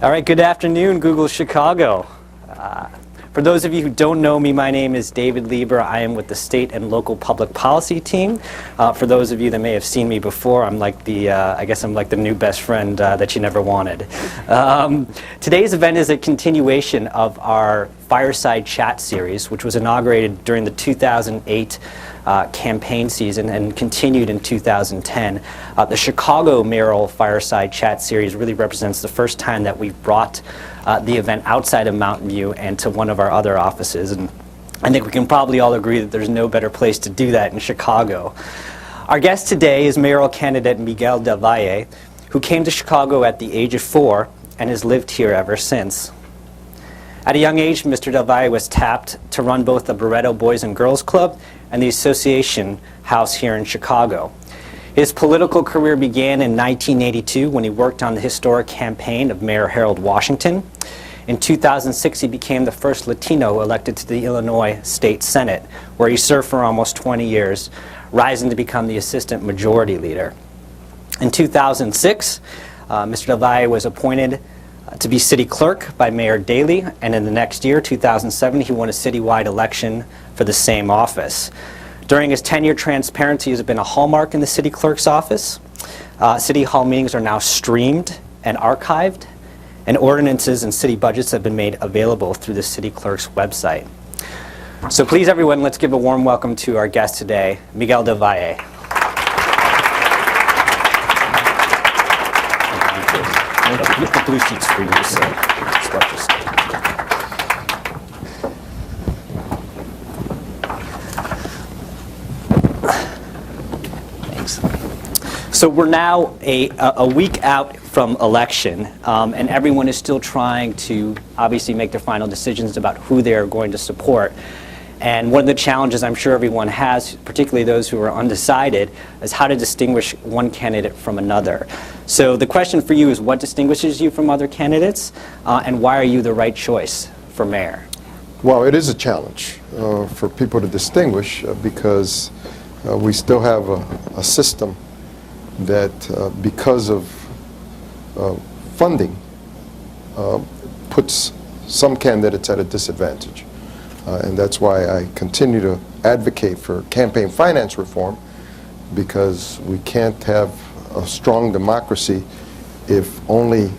All right, good afternoon, Google Chicago. For those of you who don't know me, my name is David Lieber. I am with the State and Local Public Policy team. For those of you that may have seen me before, I'm like the, I guess I'm like the new best friend that you never wanted. Today's event is a continuation of our Fireside Chat series, which was inaugurated during the 2008 campaign season and continued in 2010. The Chicago Mayoral Fireside Chat series really represents the first time that we've brought the event outside of Mountain View and to one of our other offices. And I think we can probably all agree that there's no better place to do that in Chicago. Our guest today is mayoral candidate Miguel Del Valle, who came to Chicago at the age of 4 and has lived here ever since. At a young age, Mr. Del Valle was tapped to run both the Barreto Boys and Girls Club and the Association House here in Chicago. His political career began in 1982 when he worked on the historic campaign of Mayor Harold Washington. In 2006, he became the first Latino elected to the Illinois State Senate, where he served for almost 20 years, rising to become the Assistant Majority Leader. In 2006, Mr. Del Valle was appointed to be city clerk by Mayor Daley, and in the next year, 2007, he won a citywide election for the same office. During his tenure, transparency has been a hallmark in the city clerk's office. City hall meetings are now streamed and archived, and ordinances and city budgets have been made available through the city clerk's website. So please, everyone, let's give a warm welcome to our guest today, Miguel Del Valle. The blue sheet's for you, so start your stuff. Thanks. So we're now a week out from election, and everyone is still trying to obviously make their final decisions about who they're going to support. And one of the challenges I'm sure everyone has, particularly those who are undecided, is how to distinguish one candidate from another. So the question for you is, what distinguishes you from other candidates, and why are you the right choice for mayor? Well, it is a challenge for people to distinguish because we still have a system that, because of funding, puts some candidates at a disadvantage. And that's why I continue to advocate for campaign finance reform, because we can't have a strong democracy if only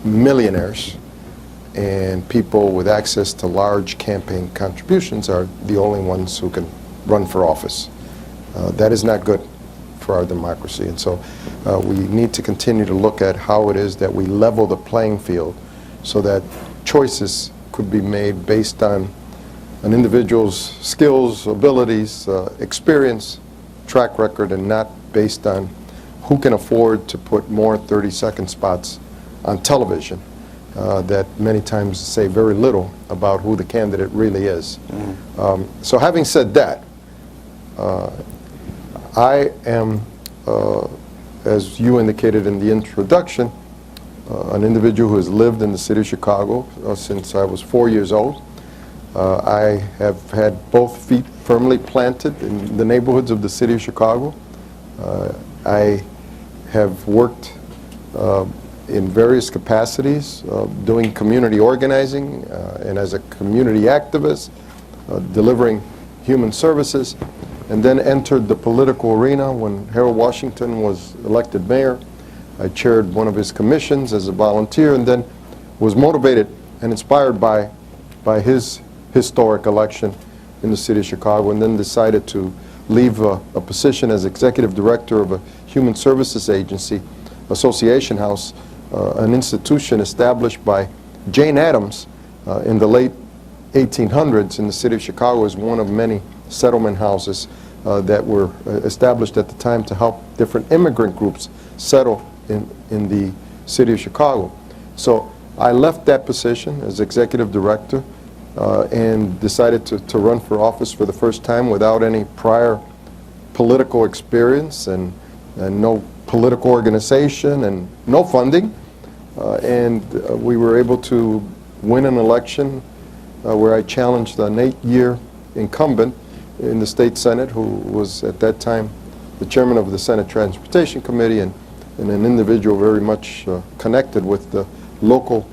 millionaires and people with access to large campaign contributions are the only ones who can run for office. That is not good for our democracy. And so we need to continue to look at how it is that we level the playing field so that choices could be made based on an individual's skills, abilities, experience, track record, and not based on who can afford to put more 30-second spots on television that many times say very little about who the candidate really is. So having said that, I am, as you indicated in the introduction, an individual who has lived in the city of Chicago since I was 4 years old. I have had both feet firmly planted in the neighborhoods of the city of Chicago. I have worked in various capacities, doing community organizing and as a community activist, delivering human services, and then entered the political arena when Harold Washington was elected mayor. I chaired one of his commissions as a volunteer, and then was motivated and inspired by his historic election in the city of Chicago, and then decided to leave a position as executive director of a human services agency, Association House, an institution established by Jane Addams in the late 1800s in the city of Chicago as one of many settlement houses that were established at the time to help different immigrant groups settle in the city of Chicago. So I left that position as executive director and decided to run for office for the first time without any prior political experience and no political organization and no funding. We were able to win an election where I challenged an 8-year incumbent in the state Senate, who was at that time the chairman of the Senate Transportation Committee and an individual very much connected with the local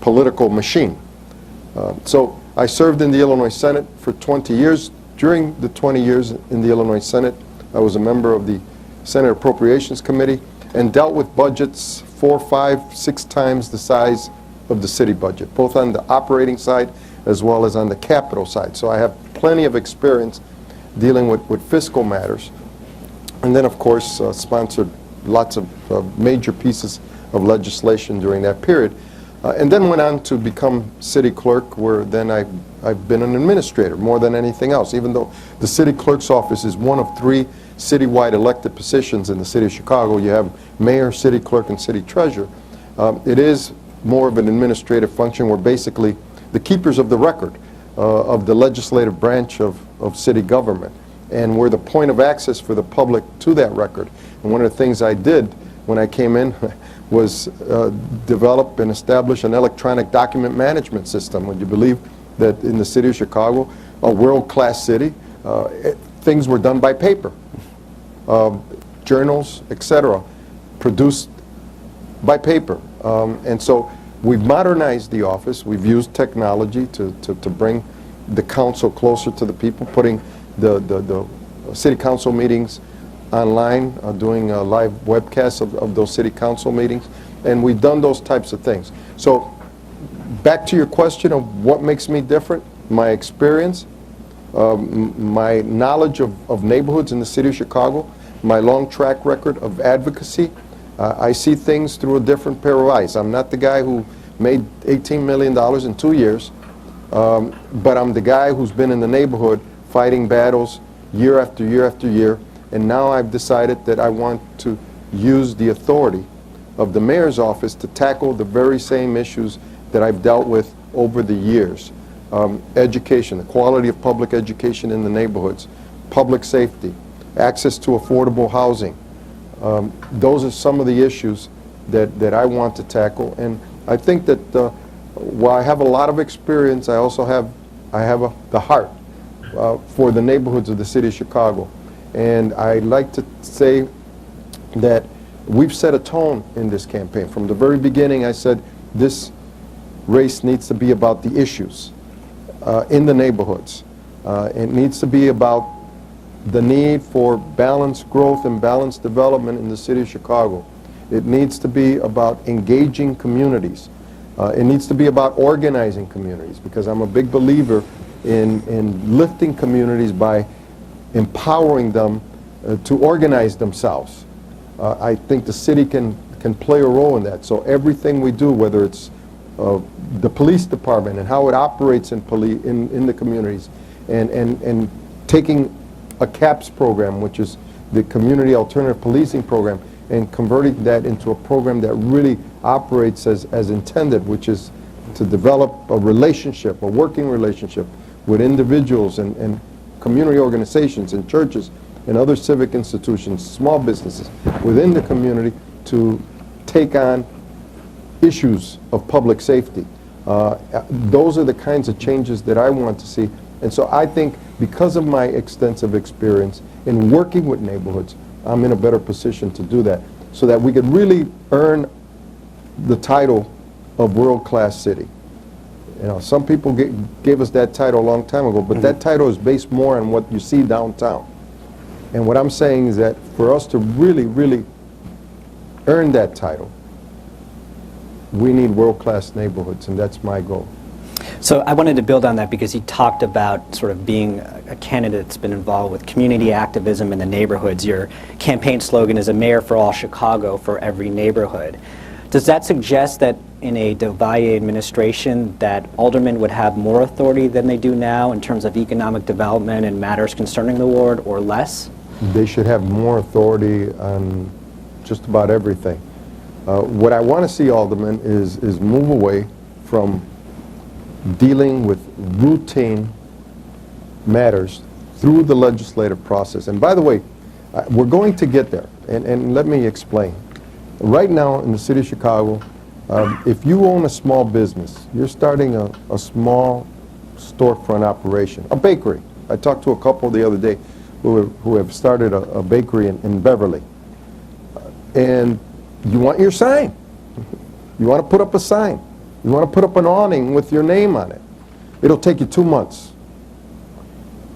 political machine. So I served in the Illinois Senate for 20 years. During the 20 years in the Illinois Senate, I was a member of the Senate Appropriations Committee and dealt with budgets 4, 5, 6 times the size of the city budget, both on the operating side as well as on the capital side. So I have plenty of experience dealing with fiscal matters. And then, of course, sponsored lots of major pieces of legislation during that period. And then went on to become city clerk, where then I've been an administrator more than anything else, even though the city clerk's office is one of 3 citywide elected positions in the city of Chicago. You have mayor, city clerk, and city treasurer. It is more of an administrative function. We're basically the keepers of the record of the legislative branch of city government. And we're the point of access for the public to that record. And one of the things I did when I came in was develop and establish an electronic document management system. Would you believe that in the city of Chicago, a world-class city, things were done by paper. Journals, etc., produced by paper. And so we've modernized the office. We've used technology to bring the council closer to the people, putting the city council meetings online, doing live webcasts of those city council meetings, and we've done those types of things. So back to your question of what makes me different, my experience, my knowledge of neighborhoods in the city of Chicago, my long track record of advocacy. I see things through a different pair of eyes. I'm not the guy who made $18 million in 2 years, but I'm the guy who's been in the neighborhood fighting battles year after year after year. And now I've decided that I want to use the authority of the mayor's office to tackle the very same issues that I've dealt with over the years. Education, the quality of public education in the neighborhoods, public safety, access to affordable housing. Those are some of the issues that I want to tackle. And I think that while I have a lot of experience, I also have the heart for the neighborhoods of the city of Chicago. And I'd like to say that we've set a tone in this campaign. From the very beginning, I said this race needs to be about the issues in the neighborhoods. It needs to be about the need for balanced growth and balanced development in the city of Chicago. It needs to be about engaging communities. It needs to be about organizing communities, because I'm a big believer in lifting communities by empowering them to organize themselves. I think the city can play a role in that. So everything we do, whether it's the police department and how it operates in the communities, and taking a CAPS program, which is the Community Alternative Policing Program, and converting that into a program that really operates as intended, which is to develop a relationship, a working relationship with individuals and community organizations and churches and other civic institutions, small businesses within the community, to take on issues of public safety. Those are the kinds of changes that I want to see. And so I think because of my extensive experience in working with neighborhoods, I'm in a better position to do that, so that we could really earn the title of world-class city. You know, some people gave us that title a long time ago, but that title is based more on what you see downtown. And what I'm saying is that for us to really, really earn that title, we need world-class neighborhoods, and that's my goal. So I wanted to build on that, because you talked about sort of being a candidate that's been involved with community activism in the neighborhoods. Your campaign slogan is "A mayor for all Chicago, for every neighborhood." Does that suggest that in a Del Valle administration that aldermen would have more authority than they do now in terms of economic development and matters concerning the ward, or less? They should have more authority on just about everything. What I want to see aldermen is move away from dealing with routine matters through the legislative process. And by the way, we're going to get there, and let me explain. Right now in the city of Chicago, if you own a small business, you're starting a small storefront operation, a bakery. I talked to a couple the other day who have started a bakery in Beverly. And you want your sign. You want to put up a sign. You want to put up an awning with your name on it. It'll take you 2 months.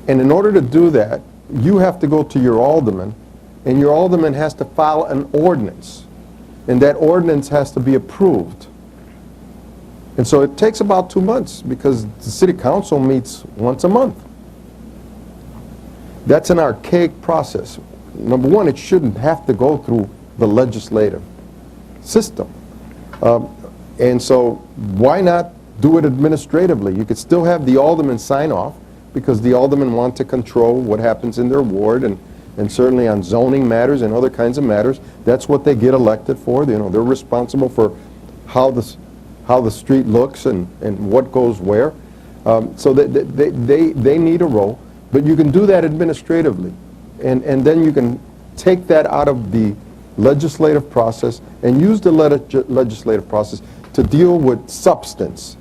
And in order to do that, you have to go to your alderman, and your alderman has to file an ordinance. And that ordinance has to be approved. And so it takes about 2 months because the city council meets once a month. That's an archaic process. Number one, it shouldn't have to go through the legislative system. And so why not do it administratively? You could still have the alderman sign off because the aldermen want to control what happens in their ward, and certainly on zoning matters and other kinds of matters. That's what they get elected for. You know, they're responsible for how the street looks and what goes where. So they need a role, but you can do that administratively. And then you can take that out of the legislative process and use the legislative process to deal with substance,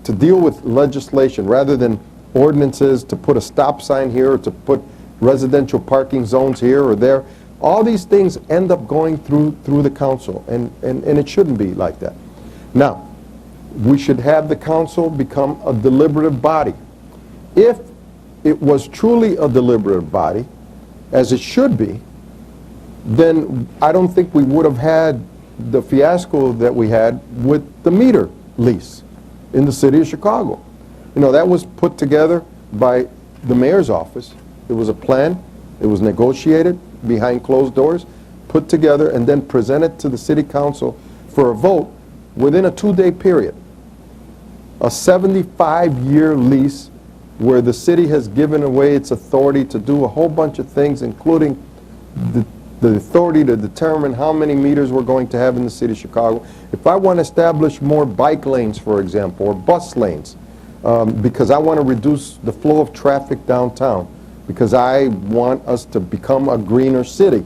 to deal with legislation rather than ordinances, to put a stop sign here or to put residential parking zones here or there. All these things end up going through the council, and it shouldn't be like that. Now, we should have the council become a deliberative body. If it was truly a deliberative body, as it should be, then I don't think we would have had the fiasco that we had with the meter lease in the city of Chicago. You know, that was put together by the mayor's office. It was a plan. It was negotiated behind closed doors, put together, and then presented to the city council for a vote within a 2-day period. A 75-year lease where the city has given away its authority to do a whole bunch of things, including the authority to determine how many meters we're going to have in the city of Chicago. If I want to establish more bike lanes, for example, or bus lanes, because I want to reduce the flow of traffic downtown, because I want us to become a greener city,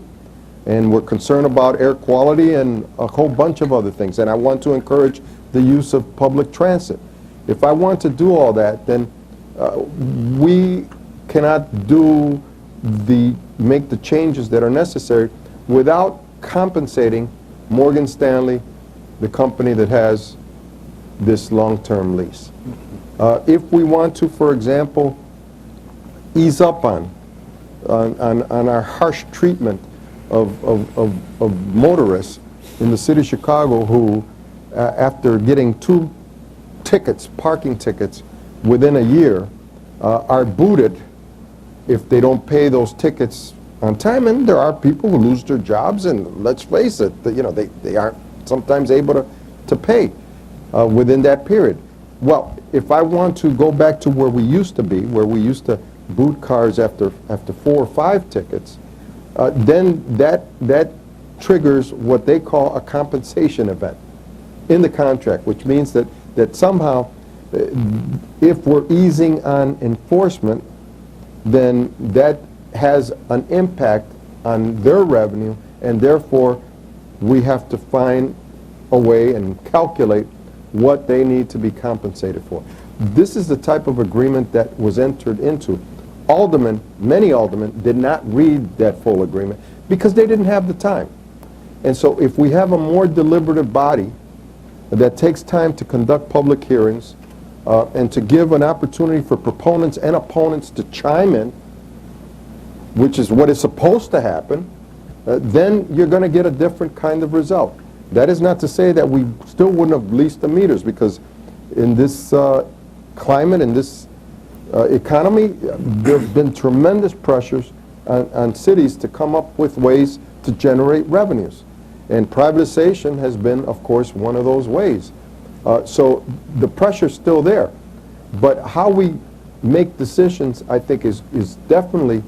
and we're concerned about air quality and a whole bunch of other things, and I want to encourage the use of public transit. If I want to do all that, then we cannot make the changes that are necessary without compensating Morgan Stanley, the company that has this long-term lease. If we want to, for example, ease up on our harsh treatment of motorists in the city of Chicago who, after getting 2 tickets, parking tickets, within a year, are booted if they don't pay those tickets on time. And there are people who lose their jobs, and let's face it, you know, they aren't sometimes able to pay within that period. Well, if I want to go back to where we used to be, where we used to boot cars after 4 or 5 tickets, then that triggers what they call a compensation event in the contract, which means that somehow if we're easing on enforcement, then that has an impact on their revenue, and therefore we have to find a way and calculate what they need to be compensated for. This is the type of agreement that was entered into. Many aldermen did not read that full agreement because they didn't have the time. And so if we have a more deliberative body that takes time to conduct public hearings and to give an opportunity for proponents and opponents to chime in, which is what is supposed to happen, then you're going to get a different kind of result. That is not to say that we still wouldn't have leased the meters, because in this climate, in this economy, there have been tremendous pressures on cities to come up with ways to generate revenues. And privatization has been, of course, one of those ways. So the pressure's still there. But how we make decisions, I think, is definitely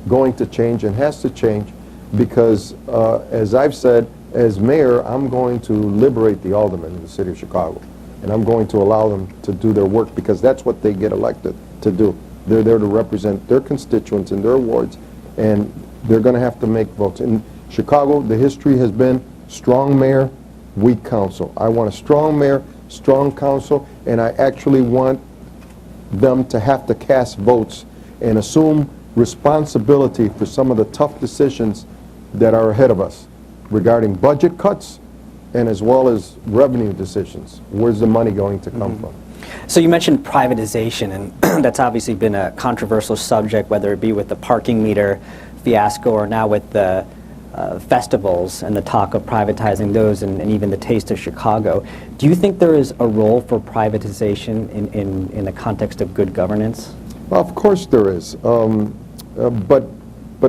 going to change and has to change, because, as I've said, as mayor, I'm going to liberate the aldermen in the city of Chicago. And I'm going to allow them to do their work, because that's what they get elected to do. They're there to represent their constituents in their wards, and they're going to have to make votes. In Chicago, the history has been strong mayor, weak council. I want a strong mayor, strong council, and I actually want them to have to cast votes and assume responsibility for some of the tough decisions that are ahead of us regarding budget cuts and as well as revenue decisions. Where's the money going to come from? So you mentioned privatization, and that's obviously been a controversial subject, whether it be with the parking meter fiasco or now with the festivals and the talk of privatizing those, and even the Taste of Chicago. Do you think there is a role for privatization in the context of good governance? Well, of course there is. But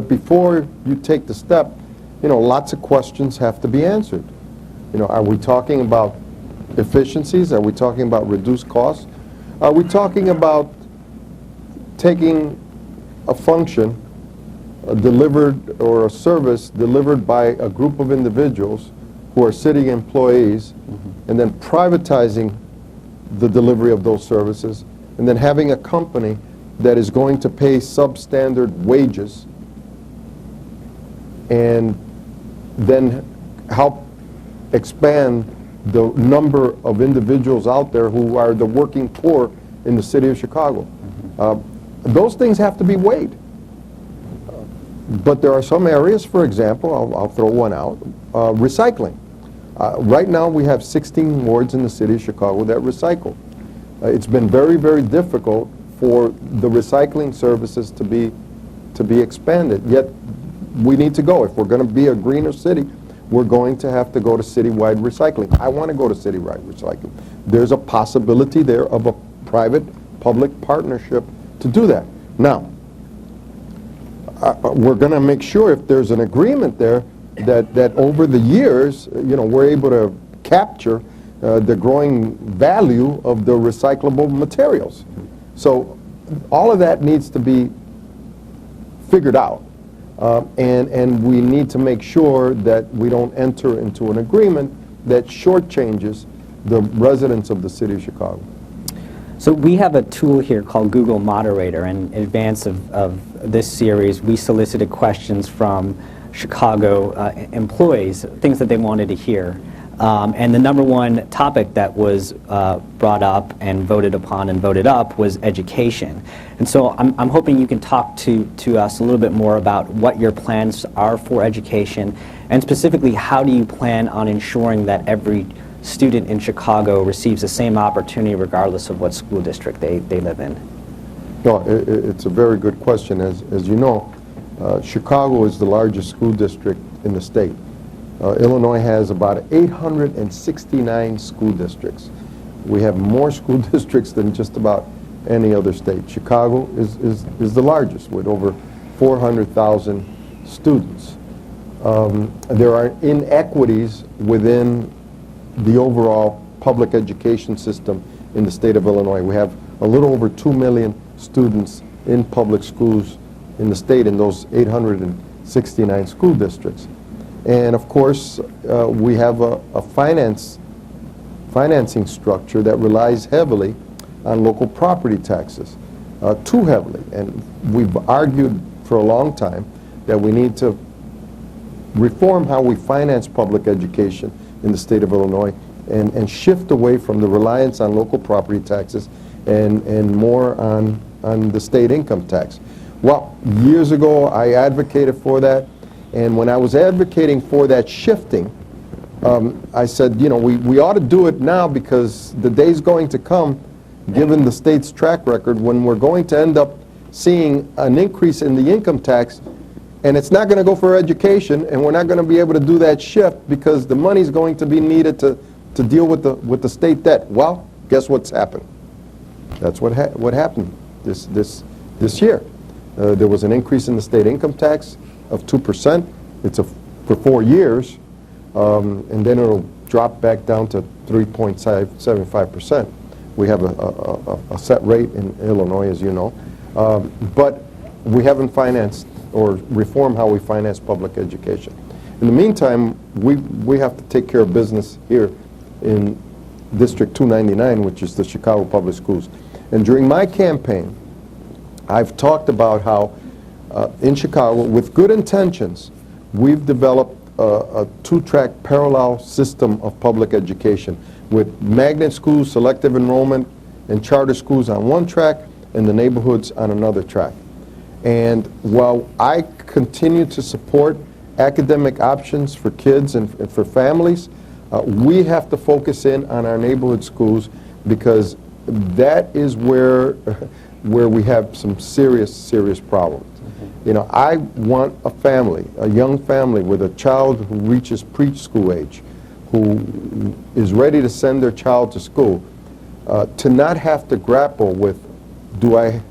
before you take the step, lots of questions have to be answered. Are we talking about efficiencies? Are we talking about reduced costs? Are we talking about taking a function delivered or a service delivered by a group of individuals who are city employees, and then privatizing the delivery of those services, and then having a company that is going to pay substandard wages and then help expand the number of individuals out there who are the working poor in the city of Chicago? Those things have to be weighed. But there are some areas, for example, I'll throw one out, recycling. Right now we have 16 wards in the city of Chicago that recycle. It's been very, very difficult for the recycling services to be expanded, yet we need to go. If we're going to be a greener city, we're going to have to go to citywide recycling. I want to go to citywide recycling. There's a possibility there of a private-public partnership to do that. Now, we're going to make sure, if there's an agreement there, that over the years, we're able to capture the growing value of the recyclable materials. So all of that needs to be figured out. And we need to make sure that we don't enter into an agreement that shortchanges the residents of the city of Chicago. So we have a tool here called Google Moderator, and in advance of this series, we solicited questions from Chicago employees, things that they wanted to hear. And the number one topic that was brought up and voted upon and voted up was education. And so I'm hoping you can talk to us a little bit more about what your plans are for education, and specifically, how do you plan on ensuring that every student in Chicago receives the same opportunity regardless of what school district they live in? No, it's a very good question. As you know, Chicago is the largest school district in the state. Illinois has about 869 school districts. We have more school districts than just about any other state. Chicago is the largest, with over 400,000 students. There are inequities within the overall public education system in the state of Illinois. We have a little over 2 million students in public schools in the state in those 869 school districts. And of course, we have a financing structure that relies heavily on local property taxes, too heavily. And we've argued for a long time that we need to reform how we finance public education in the state of Illinois, and shift away from the reliance on local property taxes and more on the state income tax. Well, years ago I advocated for that, and when I was advocating for that shifting, I said, we ought to do it now, because the day's going to come, given the state's track record, when we're going to end up seeing an increase in the income tax, and it's not going to go for education, and we're not going to be able to do that shift because the money's going to be needed to deal with the state debt. Well, guess what's happened? That's what happened this year. There was an increase in the state income tax of 2%. It's for 4 years, and then it'll drop back down to 3.75%. We have a set rate in Illinois, as you know, but we haven't financed or reformed how we finance public education. In the meantime, we have to take care of business here in District 299, which is the Chicago Public Schools. And during my campaign, I've talked about how in Chicago, with good intentions, we've developed a two-track parallel system of public education, with magnet schools, selective enrollment, and charter schools on one track, and the neighborhoods on another track. And while I continue to support academic options for kids and for families, We have to focus in on our neighborhood schools because that is where we have some serious problems. You know, I want a family, a young family with a child who reaches preschool age, who is ready to send their child to school, to not have to grapple with, do I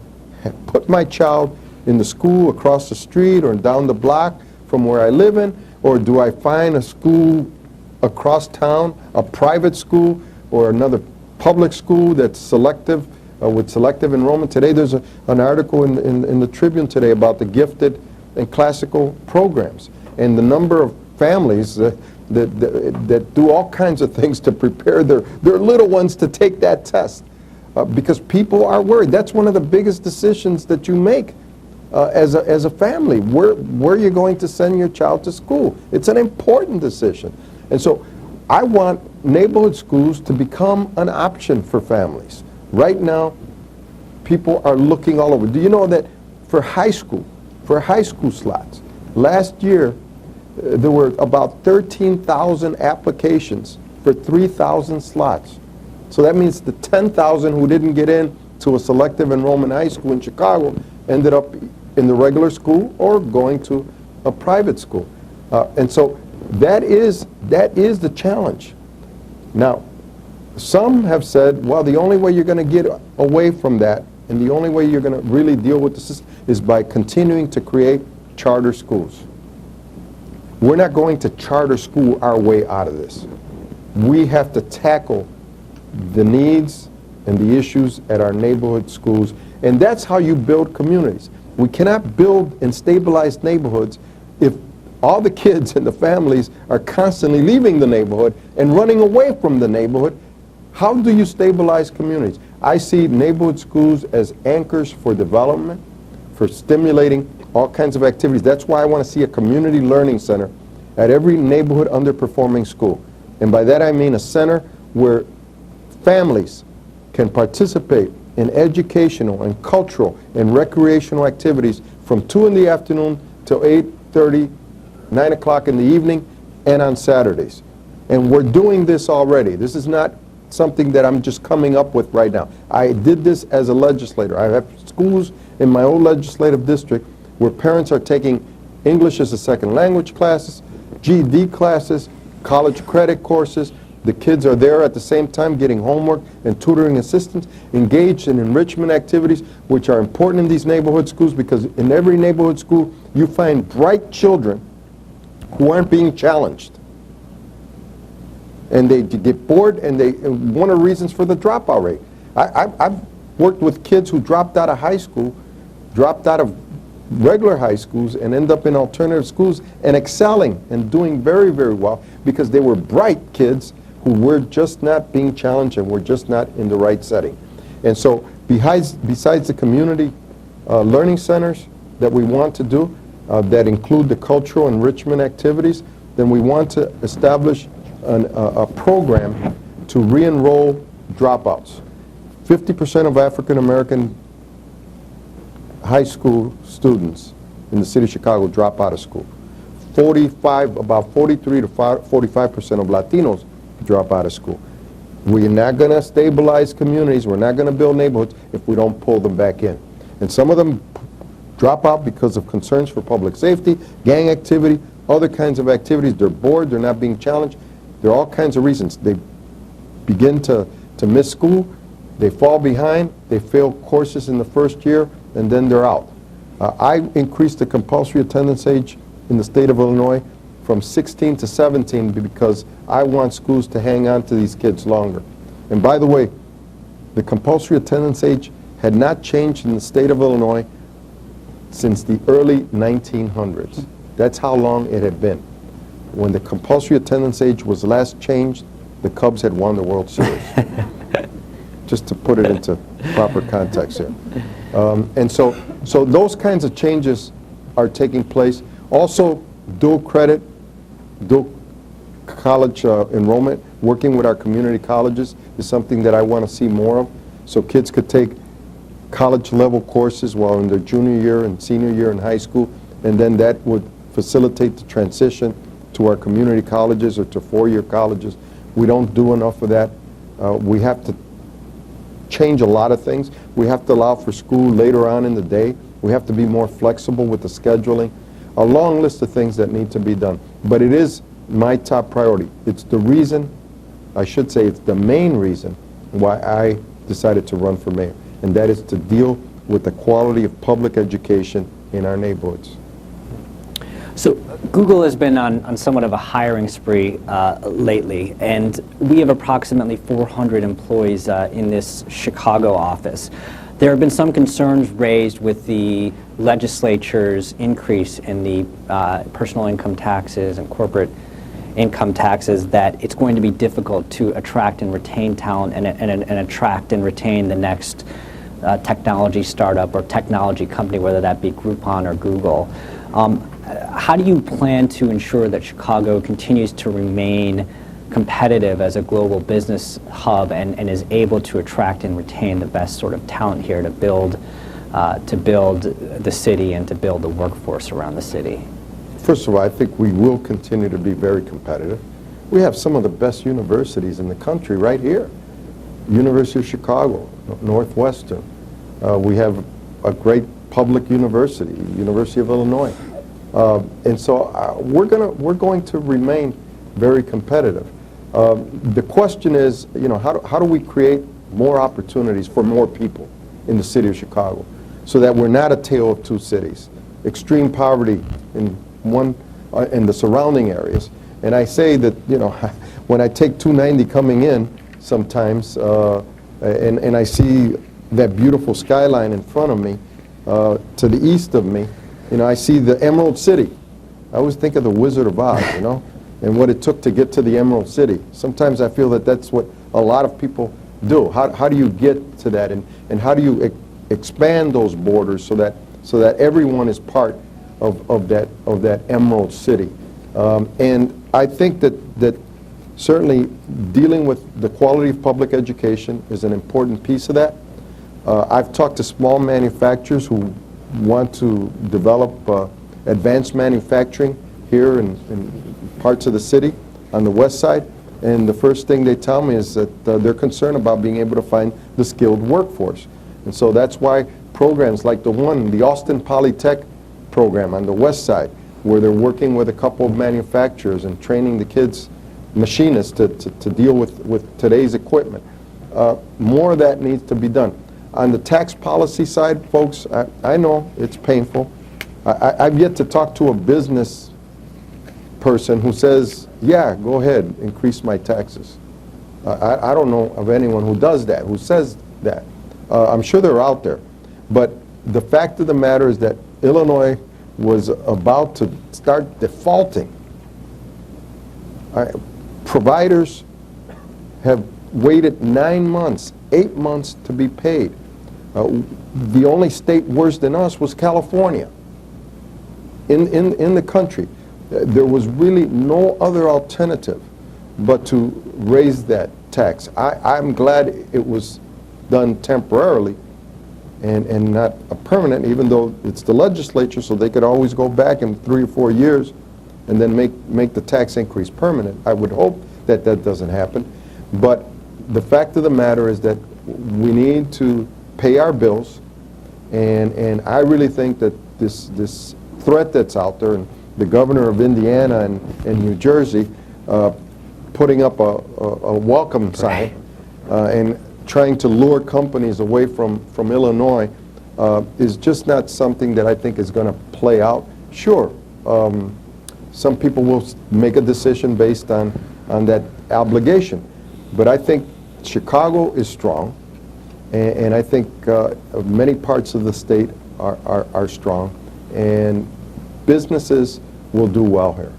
put my child in the school across the street or down the block from where I live in, or do I find a school across town, a private school or another public school that's selective, with selective enrollment? Today there's an article in the Tribune today about the gifted and classical programs and the number of families that do all kinds of things to prepare their little ones to take that test, because people are worried. That's one of the biggest decisions that you make as a family, where you're going to send your child to school. It's an important decision. And so I want neighborhood schools to become an option for families. Right now, people are looking all over. Do you know that for high school slots, last year there were about 13,000 applications for 3,000 slots. So that means the 10,000 who didn't get in to a selective enrollment high school in Chicago ended up in the regular school or going to a private school. And so that is the challenge. Now, some have said, well, the only way you're going to get away from that and the only way you're going to really deal with the system is by continuing to create charter schools. We're not going to charter school our way out of this. We have to tackle the needs and the issues at our neighborhood schools, and that's how you build communities. We cannot build and stabilize neighborhoods if all the kids and the families are constantly leaving the neighborhood and running away from the neighborhood. How do you stabilize communities? I see neighborhood schools as anchors for development, for stimulating all kinds of activities. That's why I want to see a community learning center at every neighborhood underperforming school. And by that I mean a center where families can participate in educational and cultural and recreational activities from 2 in the afternoon till 8:30, 9 o'clock in the evening, and on Saturdays. And we're doing this already. This is not something that I'm just coming up with right now. I did this as a legislator. I have schools in my old legislative district where parents are taking English as a second language classes, GED classes, college credit courses. The kids are there at the same time getting homework and tutoring assistance, engaged in enrichment activities, which are important in these neighborhood schools, because in every neighborhood school you find bright children who aren't being challenged. And they get bored, and one of the reasons for the dropout rate. I've worked with kids who dropped out of high school, dropped out of regular high schools, and end up in alternative schools and excelling and doing very, very well because they were bright kids who were just not being challenged and were just not in the right setting. And so besides the community learning centers that we want to do, that include the cultural enrichment activities, then we want to establish a program to re-enroll dropouts. 50% of African American high school students in the city of Chicago drop out of school. About 43 to 45% of Latinos drop out of school. We're not going to stabilize communities, we're not going to build neighborhoods if we don't pull them back in. And some of them drop out because of concerns for public safety, gang activity, other kinds of activities. They're bored, they're not being challenged. There are all kinds of reasons. They begin to miss school, they fall behind, they fail courses in the first year, and then they're out. I increased the compulsory attendance age in the state of Illinois from 16 to 17 because I want schools to hang on to these kids longer. And by the way, the compulsory attendance age had not changed in the state of Illinois since the early 1900s. That's how long it had been. When the compulsory attendance age was last changed, the Cubs had won the World Series. Just to put it into proper context here. And so those kinds of changes are taking place. Also, dual credit, dual college enrollment, working with our community colleges is something that I want to see more of. So kids could take college level courses while in their junior year and senior year in high school, and then that would facilitate the transition to our community colleges or to four-year colleges. We don't do enough of that. We have to change a lot of things. We have to allow for school later on in the day. We have to be more flexible with the scheduling. A long list of things that need to be done. But it is my top priority. It's the reason, I should say it's the main reason why I decided to run for mayor. And that is to deal with the quality of public education in our neighborhoods. So Google has been on somewhat of a hiring spree lately, and we have approximately 400 employees in this Chicago office. There have been some concerns raised with the legislature's increase in the personal income taxes and corporate income taxes, that it's going to be difficult to attract and retain talent and attract and retain the next technology startup or technology company, whether that be Groupon or Google. How do you plan to ensure that Chicago continues to remain competitive as a global business hub and is able to attract and retain the best sort of talent here to build the city and to build the workforce around the city? First of all, I think we will continue to be very competitive. We have some of the best universities in the country right here. University of Chicago, Northwestern. We have a great public university, University of Illinois. And so we're going to remain very competitive. The question is, how do we create more opportunities for more people in the city of Chicago so that we're not a tale of two cities? Extreme poverty in the surrounding areas. And I say that, when I take 290 coming in sometimes, and I see that beautiful skyline in front of me, to the east of me, I see the Emerald City. I always think of the Wizard of Oz, and what it took to get to the Emerald City. Sometimes I feel that that's what a lot of people do. How do you get to that, and how do you expand those borders so that everyone is part of that Emerald City? And I think that certainly dealing with the quality of public education is an important piece of that. I've talked to small manufacturers who want to develop advanced manufacturing here in parts of the city on the west side, and the first thing they tell me is that they're concerned about being able to find the skilled workforce. And so that's why programs like the Austin Polytech program on the west side, where they're working with a couple of manufacturers and training the kids, machinists, to deal with today's equipment. More of that needs to be done. On the tax policy side, folks, I know it's painful. I've yet to talk to a business person who says, yeah, go ahead, increase my taxes. I don't know of anyone who does that, who says that. I'm sure they're out there. But the fact of the matter is that Illinois was about to start defaulting. Providers have waited 9 months, 8 months to be paid. The only state worse than us was California. In the country, there was really no other alternative but to raise that tax. I'm glad it was done temporarily and not a permanent, even though it's the legislature, so they could always go back in 3 or 4 years and then make the tax increase permanent. I would hope that doesn't happen. But the fact of the matter is that we need to pay our bills, and I really think that this threat that's out there, and the governor of Indiana and New Jersey putting up a welcome sign and trying to lure companies away from Illinois is just not something that I think is going to play out. Sure, some people will make a decision based on that obligation, but I think Chicago is strong, and I think many parts of the state are strong, and businesses will do well here.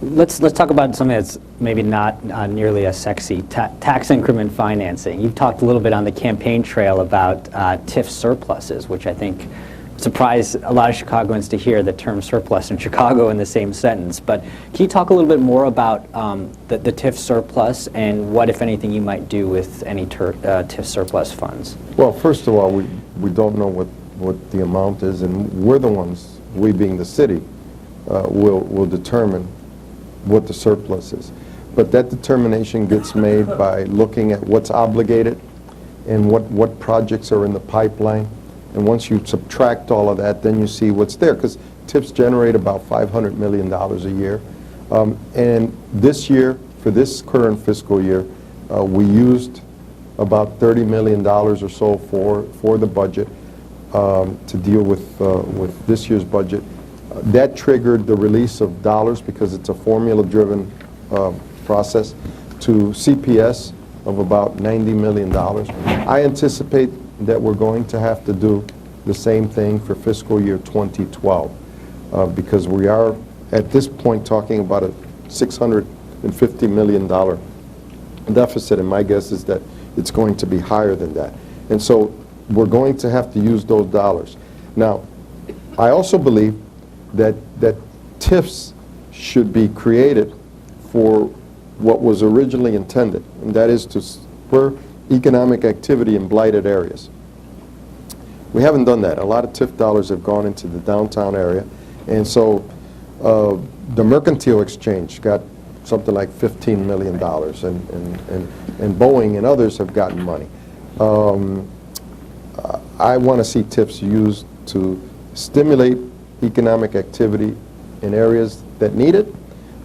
Let's talk about something that's maybe not nearly as sexy, tax increment financing. You've talked a little bit on the campaign trail about TIF surpluses, which I think surprised a lot of Chicagoans to hear the term surplus and Chicago in the same sentence. But can you talk a little bit more about the TIF surplus and what, if anything, you might do with any TIF surplus funds? Well, first of all, we don't know what the amount is, and we're the ones, we being the city, will determine what the surplus is. But that determination gets made by looking at what's obligated and what projects are in the pipeline. And once you subtract all of that, then you see what's there, because TIFs generate about $500 million a year. And this year, for this current fiscal year, we used about $30 million or so for the budget to deal with this year's budget. That triggered the release of dollars, because it's a formula-driven process, to CPS of about $90 million. I anticipate that we're going to have to do the same thing for fiscal year 2012, because we are at this point talking about a $650 million deficit, and my guess is that it's going to be higher than that. And so we're going to have to use those dollars. Now, I also believe that TIFs should be created for what was originally intended, and that is to spur economic activity in blighted areas. We haven't done that. A lot of TIF dollars have gone into the downtown area, and so the Mercantile Exchange got something like $15 million, and Boeing and others have gotten money. I want to see TIFs used to stimulate economic activity in areas that need it,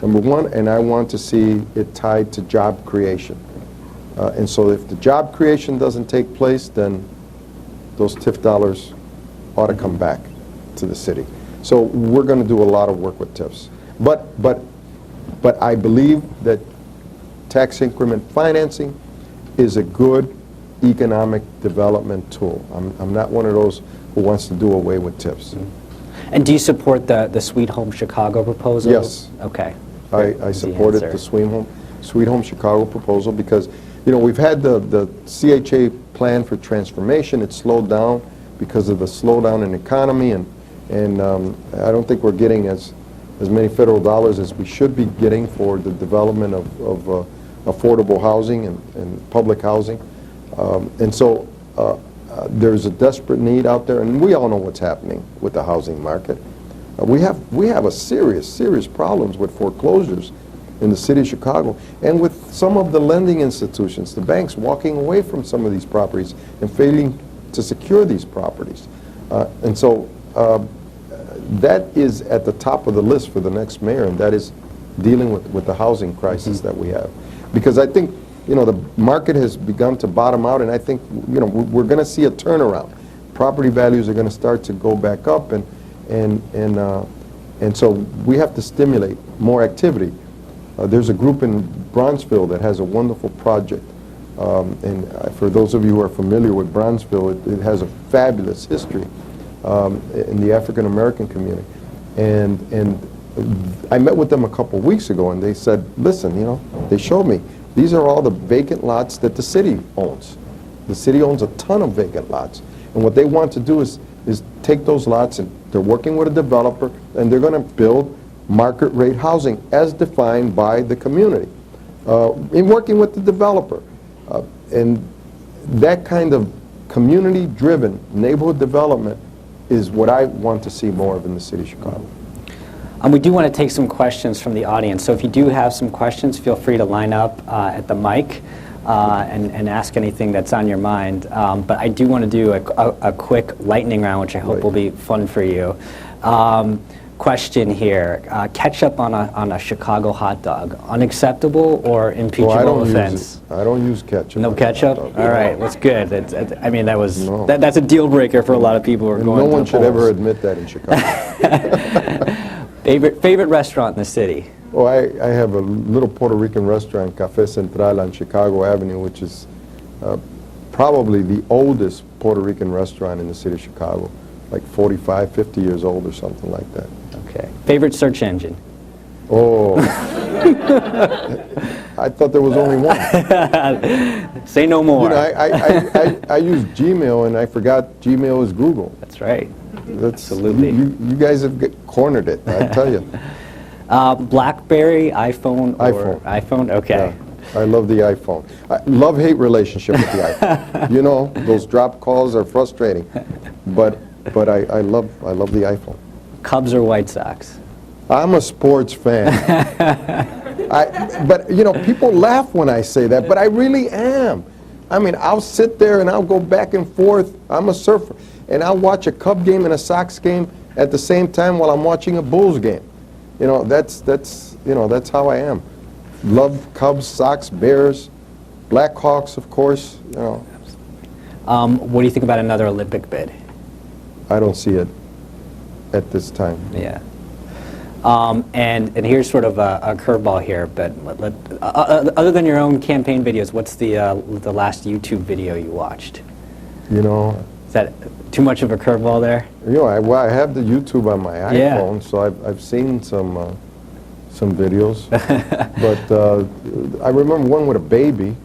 number one, and I want to see it tied to job creation. And so if the job creation doesn't take place, then those TIF dollars ought to come back to the city. So we're going to do a lot of work with TIFs. But I believe that tax increment financing is a good economic development tool. I'm not one of those who wants to do away with TIFs. And do you support the Sweet Home Chicago proposal? Yes. Okay. I supported the Sweet Home Chicago proposal because, you know, we've had the CHA plan for transformation. It slowed down because of the slowdown in the economy, and I don't think we're getting as many federal dollars as we should be getting for the development of affordable housing and public housing. And so there's a desperate need out there, and we all know what's happening with the housing market. We have a serious problems with foreclosures in the city of Chicago, and with some of the lending institutions, the banks walking away from some of these properties and failing to secure these properties. And so that is at the top of the list for the next mayor, and that is dealing with the housing crisis that we have. Because I think, you know, the market has begun to bottom out, and I think, you know, we're going to see a turnaround. Property values are going to start to go back up, and so we have to stimulate more activity. There's a group in Bronzeville that has a wonderful project, and for those of you who are familiar with Bronzeville, it has a fabulous history in the African American community. And I met with them a couple of weeks ago, and they said, listen, you know, they showed me, these are all the vacant lots that the city owns. The city owns a ton of vacant lots. And what they want to do is take those lots, and they're working with a developer, and they're going to build market rate housing as defined by the community in working with the developer. And that kind of community-driven neighborhood development is what I want to see more of in the city of Chicago. We do want to take some questions from the audience, so if you do have some questions, feel free to line up at the mic and ask anything that's on your mind. But I do want to do a quick lightning round, which I hope will be fun for you. Question here: ketchup on a Chicago hot dog, unacceptable or impeachable offense? I don't use ketchup. No ketchup? All right, that's good. I mean, that's a deal breaker for a lot of people who are going to the No one should polls. ever admit that in Chicago. Favorite restaurant in the city? Oh, I have a little Puerto Rican restaurant, Café Central on Chicago Avenue, which is probably the oldest Puerto Rican restaurant in the city of Chicago, like 45, 50 years old or something like that. Okay. Favorite search engine? Oh, I thought there was only one. Say no more. You know, I use Gmail, and I forgot Gmail is Google. That's right. Absolutely. You guys have cornered it, I tell you. BlackBerry, iPhone, or iPhone. iPhone? Okay. Yeah, I love the iPhone. Love-hate relationship with the iPhone. You know, those drop calls are frustrating, but I love the iPhone. Cubs or White Sox? I'm a sports fan. But, you know, people laugh when I say that, but I really am. I mean, I'll sit there and I'll go back and forth. I'm a surfer. And I'll watch a Cub game and a Sox game at the same time while I'm watching a Bulls game. You know, that's how I am. Love Cubs, Sox, Bears, Blackhawks, of course, you know. What do you think about another Olympic bid? I don't see it at this time. Yeah. And here's sort of a curveball here, but other than your own campaign videos, what's the last YouTube video you watched? You know. Is that too much of a curveball there? You know, I have the YouTube on my Yeah. iPhone, so I've seen some videos. But I remember one with a baby.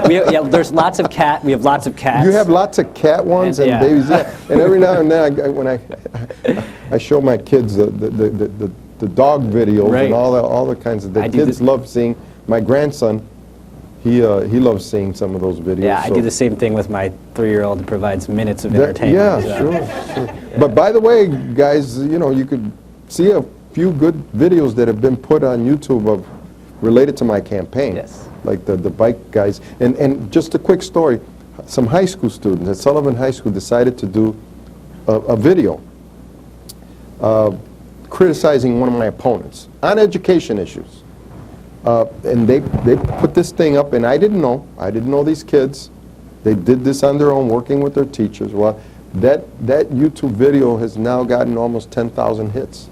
There's lots of cat. We have lots of cats. You have lots of cat ones and yeah. babies, yeah. And every now and then, when I show my kids the dog videos Right. and all the kinds of. The kids love seeing. My grandson, he loves seeing some of those videos. Yeah, I do the same thing with my 3-year-old. It provides minutes of entertainment. Yeah, so. sure. But by the way, guys, you know, you could see a few good videos that have been put on YouTube related to my campaign. Yes. Like the bike guys. And just a quick story, some high school students at Sullivan High School decided to do a video criticizing one of my opponents on education issues. And they put this thing up, and I didn't know these kids. They did this on their own, working with their teachers. Well, that YouTube video has now gotten almost 10,000 hits.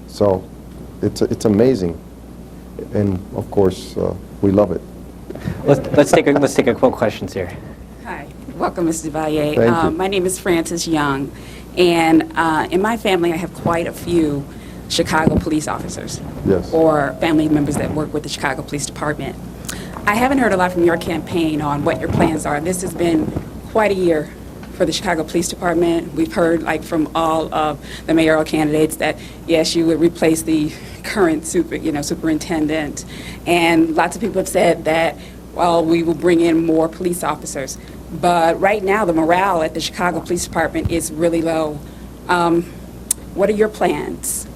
So it's amazing. And of course, we love it. Let's take a couple questions here. Hi, welcome, Mr. Duvalier. Thank you. My name is Frances Young, and in my family, I have quite a few Chicago police officers. Yes. Or family members that work with the Chicago Police Department. I haven't heard a lot from your campaign on what your plans are. This has been quite a year for the Chicago Police Department. We've heard, like, from all of the mayoral candidates that, yes, you would replace the current superintendent. And lots of people have said that, well, we will bring in more police officers. But right now, the morale at the Chicago Police Department is really low. What are your plans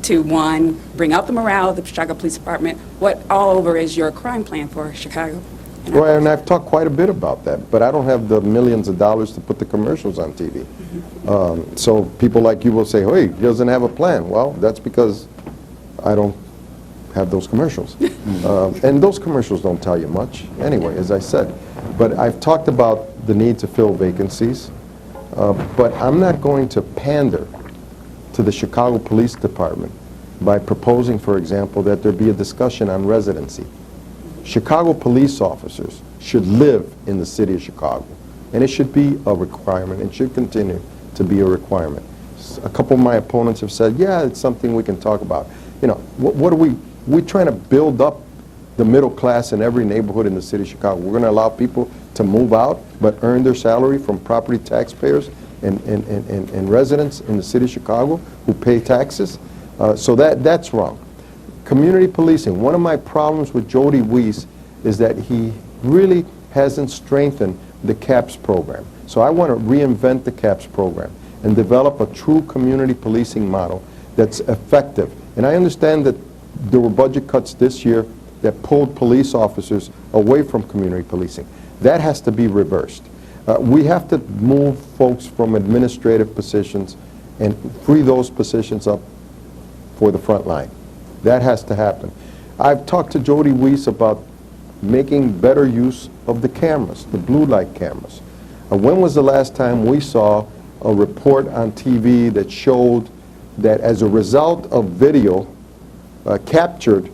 to, one, bring up the morale of the Chicago Police Department? What all over is your crime plan for Chicago? Well, and I've talked quite a bit about that, but I don't have the millions of dollars to put the commercials on TV. So people like you will say, hey, he doesn't have a plan. Well, that's because I don't have those commercials. And those commercials don't tell you much anyway, as I said. But I've talked about the need to fill vacancies, but I'm not going to pander to the Chicago Police Department by proposing, for example, that there be a discussion on residency. Chicago police officers should live in the city of Chicago, and it should be a requirement. It should continue to be a requirement. A couple of my opponents have said, yeah, it's something we can talk about. You know, what are we're trying to build up the middle class in every neighborhood in the city of Chicago. We're going to allow people to move out but earn their salary from property taxpayers and residents in the city of Chicago who pay taxes. So that's wrong. Community policing. One of my problems with Jody Weiss is that he really hasn't strengthened the CAPS program. So I want to reinvent the CAPS program and develop a true community policing model that's effective. And I understand that there were budget cuts this year that pulled police officers away from community policing. That has to be reversed. We have to move folks from administrative positions and free those positions up for the front line. That has to happen. I've talked to Jody Weiss about making better use of the cameras, the blue light cameras. When was the last time we saw a report on TV that showed that as a result of video captured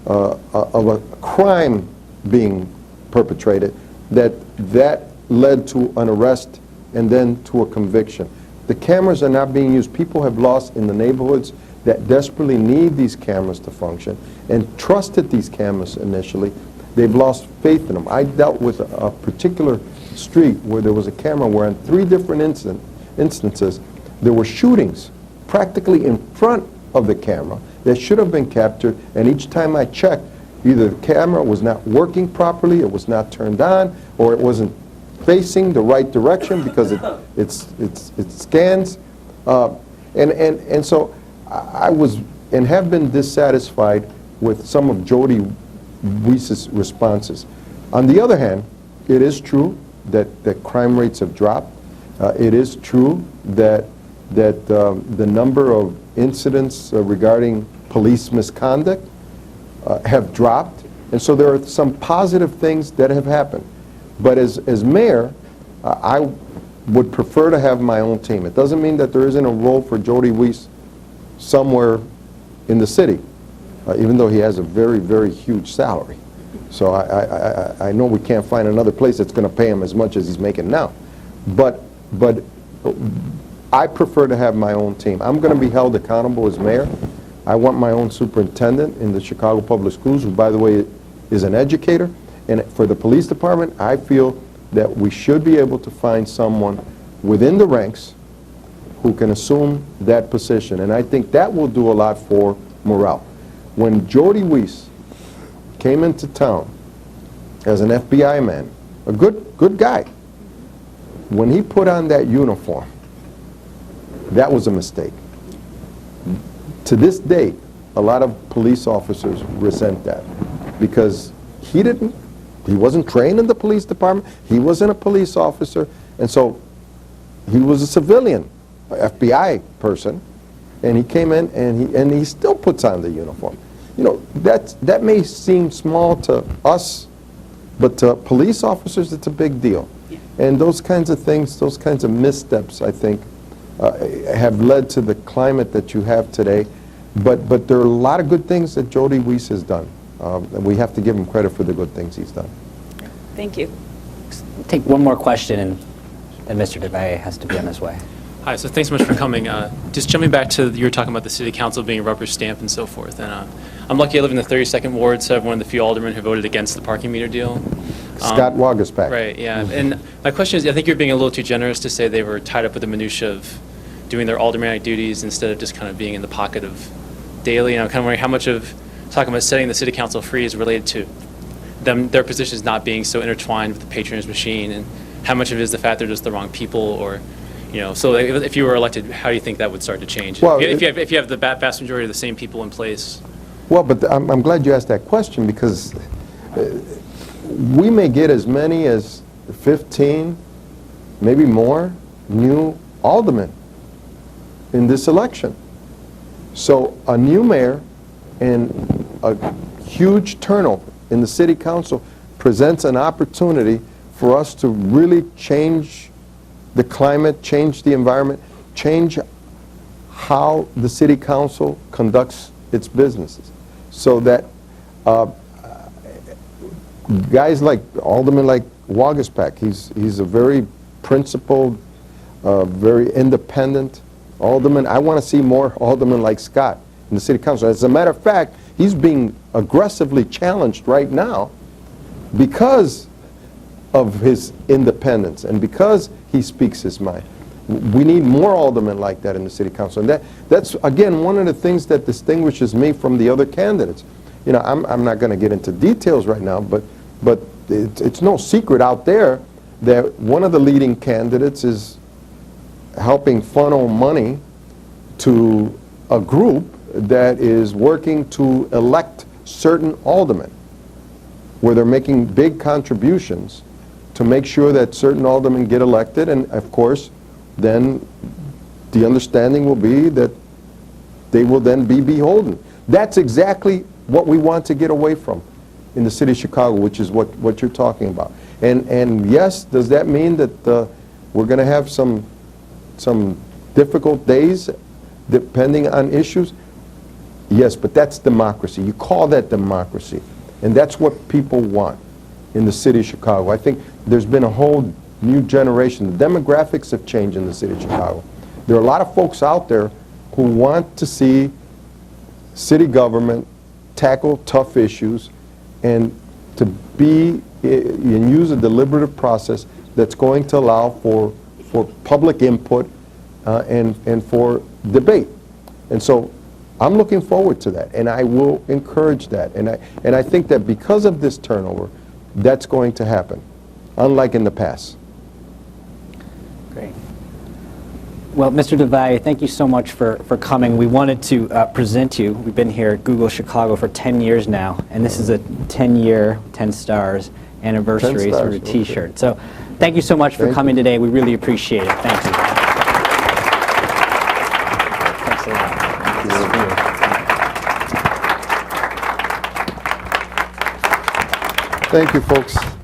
of a crime being perpetrated, that led to an arrest and then to a conviction? The cameras are not being used. People have lost in the neighborhoods that desperately need these cameras to function and trusted these cameras initially. They've lost faith in them. I dealt with a particular street where there was a camera where on 3 different instances there were shootings practically in front of the camera that should have been captured, and each time I checked, either the camera was not working properly, it was not turned on, or it wasn't facing the right direction because it scans. And so I was and have been dissatisfied with some of Jody Weiss's responses. On the other hand, it is true that crime rates have dropped. It is true that the number of incidents regarding police misconduct have dropped, and so there are some positive things that have happened. But as mayor, I would prefer to have my own team. It doesn't mean that there isn't a role for Jody Weiss somewhere in the city, even though he has a very, very huge salary. So I know we can't find another place that's going to pay him as much as he's making now. But I prefer to have my own team. I'm going to be held accountable as mayor. I want my own superintendent in the Chicago Public Schools, who, by the way, is an educator. And for the police department, I feel that we should be able to find someone within the ranks who can assume that position. And I think that will do a lot for morale. When Jody Weiss came into town as an FBI man, a good guy, when he put on that uniform, that was a mistake. To this day, a lot of police officers resent that because he wasn't trained in the police department, he wasn't a police officer, and so he was a civilian, FBI person, and he came in and he still puts on the uniform. You know, that may seem small to us, but to police officers, it's a big deal. Yeah. And those kinds of things, those kinds of missteps, I think, have led to the climate that you have today. But there are a lot of good things that Jody Weiss has done. And we have to give him credit for the good things he's done. Thank you. Take one more question, and then Mr. DeVay has to be on his way. Hi, so thanks so much for coming. Just jumping back to, you were talking about the city council being a rubber stamp and so forth. And I'm lucky I live in the 32nd Ward, so I'm one of the few aldermen who voted against the parking meter deal. Scott Wagaspak. Right, yeah. And my question is, I think you're being a little too generous to say they were tied up with the minutia of doing their aldermanic duties instead of just kind of being in the pocket of daily. And I'm kind of wondering how much of talking about setting the city council free is related to their positions not being so intertwined with the patronage machine, and how much of it is the fact they're just the wrong people, or, you know, so if you were elected, how do you think that would start to change? Well, if you have the vast majority of the same people in place? Well, but I'm glad you asked that question, because we may get as many as 15, maybe more, new aldermen in this election. So a new mayor and a huge turnover in the city council presents an opportunity for us to really change the climate, change the environment, change how the city council conducts its businesses. So that guys like aldermen like Wagaspak, he's a very principled, very independent alderman. I want to see more aldermen like Scott in the city council. As a matter of fact, he's being aggressively challenged right now because of his independence and because he speaks his mind. We need more aldermen like that in the city council. And that's, again, one of the things that distinguishes me from the other candidates. You know, I'm not going to get into details right now, but it's no secret out there that one of the leading candidates is helping funnel money to a group that is working to elect certain aldermen, where they're making big contributions to make sure that certain aldermen get elected, and of course then the understanding will be that they will then be beholden. That's exactly what we want to get away from in the city of Chicago, which is what you're talking about. And yes, does that mean that we're going to have some difficult days depending on issues? Yes, but that's democracy. You call that democracy. And that's what people want in the city of Chicago. I think there's been a whole new generation. The demographics have changed in the city of Chicago. There are a lot of folks out there who want to see city government tackle tough issues and to be and use a deliberative process that's going to allow for public input and for debate. And so I'm looking forward to that, and I will encourage that. And I think that because of this turnover, that's going to happen, unlike in the past. Great. Well, Mr. DeValle, thank you so much for coming. We wanted to present you. We've been here at Google Chicago for 10 years now, and this is a 10-year, 10 stars anniversary 10 sort of stars, T-shirt. okay. So thank you so much for Thank coming today. We really appreciate it. Thank you. Thanks a lot. Thank you, folks.